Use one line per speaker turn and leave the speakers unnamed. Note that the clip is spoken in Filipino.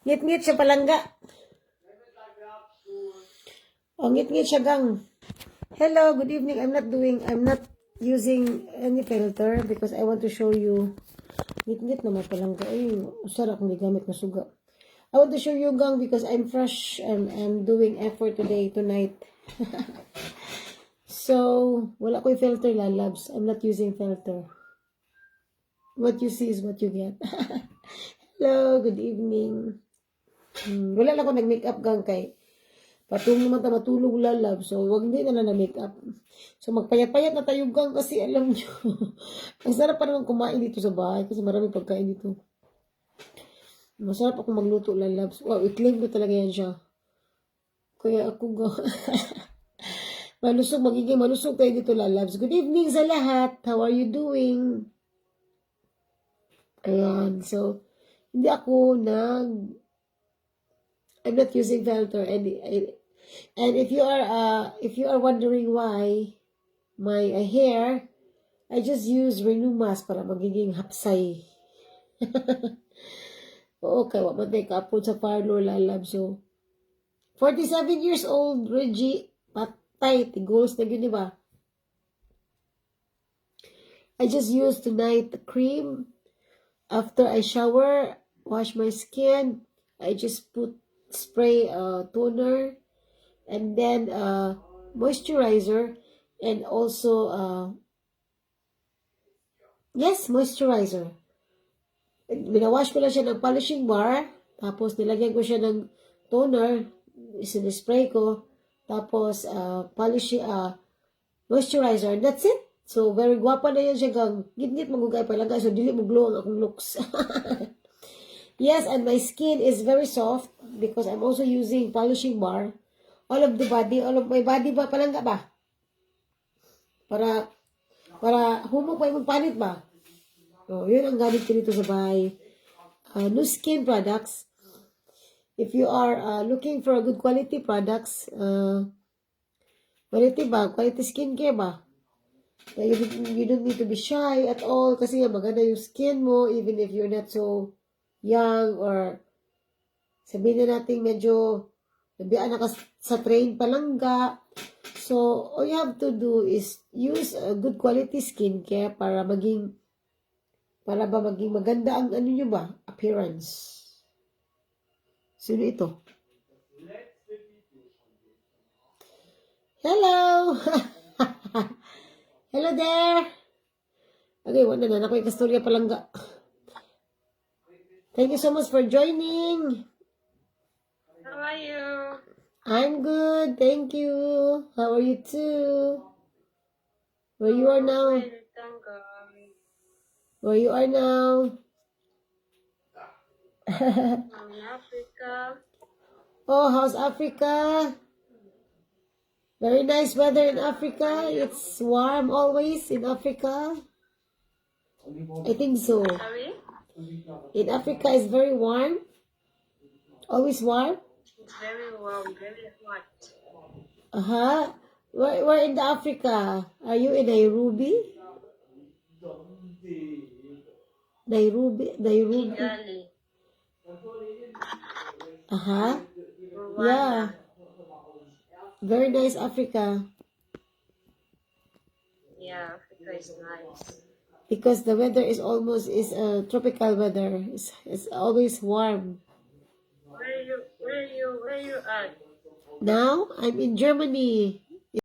Ngit-ngit siya palangga. Oh, ngit-ngit siya gang. Hello, good evening. I'm not using any filter because I want to show you. Ngit-ngit naman palangga. Ay, usara kung gamit na suga. I want to show you gang because I'm fresh and I'm doing effort tonight. So, wala ko yung filter, lalabs. I'm not using filter. What you see is what you get. Hello, good evening. Wala lang ako nag-makeup gang kay patungo man ta matulog lalab. So, wag hindi na na-makeup. So, magpayat-payat na tayo gang kasi alam nyo. Ang sarap pa naman kumain dito sa bahay kasi maraming pagkain dito. Masarap ako magluto lalabs. Wow, i-claim ko talaga yan siya. Kaya ako magiging malusog tayo dito lalabs. Good evening sa lahat. How are you doing? Ayan. So, hindi ako I'm not using filter and if you are wondering why my hair, I just use Renew Mask para magiging hapsay. Oo, kaya wag man tayo ka-upload sa parlor lalab. So, 47 years old, Reggie, patay, tigos na yun, di ba? I just use tonight the cream. After I shower, wash my skin, I just spray toner and then moisturizer and also yes, moisturizer. Binawash ko lang siya ng polishing bar, tapos nilagyan ko siya ng toner, sinispray ko, tapos moisturizer, and that's it. So, very guwapa na yan siya gang. Git-git magugay pa lang guys. So, dili mo glow ang akong looks. Yes, and my skin is very soft because I'm also using polishing bar. All of my body ba palangga ba? Para humok pa yung panit ba? So, yun ang gamit ko dito sa bahay. New skin products. If you are looking for good quality products, quality skincare ba? You don't need to be shy at all kasi maganda yung skin mo even if you're not so young or sabihin na natin medyo nabiyaan na ka sa train palangga. So, all you have to do is use a good quality skincare para maging maganda ang ano nyo ba? Appearance. Sino ito? Hello! Hello there! Okay, wala na ako yung kastorya palangga. Thank you so much for joining.
How are you?
I'm good, thank you. How are you too? Where you are now? Where you are now?
I'm in Africa.
Oh, how's Africa? Very nice weather in Africa. It's warm always in Africa. I think so.
Sorry?
In Africa, it's very warm. Always warm.
It's very warm, very hot.
Uh-huh. Where in the Africa? Are you in Nairobi? Nairobi.
Kigali.
Uh-huh.
Rwanda.
Yeah. Very nice Africa.
Yeah, Africa is nice.
Because the weather is tropical weather. It's always warm.
Where you at?
Now, I'm in Germany.